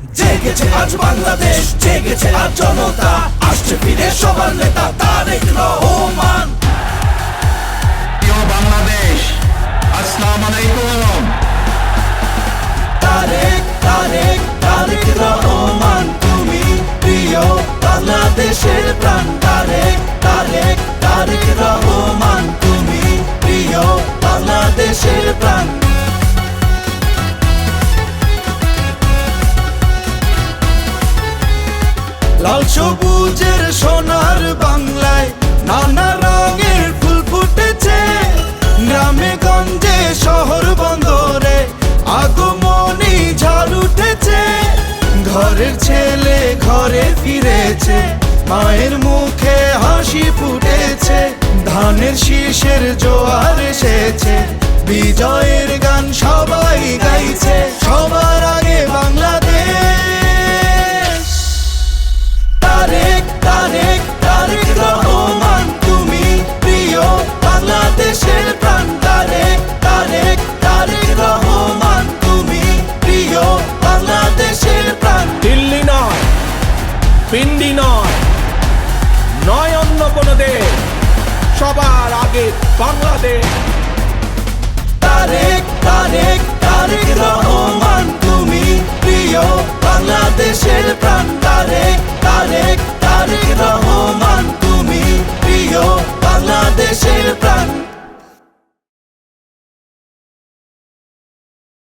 জেগেছে আজ বাংলাদেশ, জেগেছে আজ জনতা, আসছে ফিরে সবার নেতা তারেক রহমান। প্রিয় বাংলাদেশ, আসসালামু আলাইকুম। তারেক তারেক তারেক রহমান, তুমি প্রিয় বাংলাদেশের প্রাণ। তারেক তারেক তারেক রহমান, তুমি প্রিয় বাংলাদেশের প্রাণ। লাল সবুজের সোনার বাংলায় নানা রঙের ফুল ফুটেছে, গ্রামে গঞ্জে শহর বন্দরে আগমনী ঝড় উঠেছে। ঘরের ছেলে ঘরে ফিরেছে, মায়ের মুখে হাসি ফুটেছে, ধানের শীষের জোয়ার এসেছে, বিজয়ের গান সবাই গাইছে। সবার আগে বাংলাদেশ। তারেক তারেক তারেক রহমান, তুমি প্রিয় বাংলাদেশের প্রাণ। তারেক তারেক তারেক রহমান, তুমি প্রিয় বাংলাদেশের প্রাণ। দিল্লি নয়, পিন্ডি নয়, নয় অন্য কোনো দেশ, সবার আগে বাংলাদেশ। তারেক তারেক তারেক রহমান, তুমি প্রিয় বাংলাদেশের প্রাণ। তারেক তারেক তারেক রহমান, তুমি প্রিয় বাংলাদেশের প্রাণ।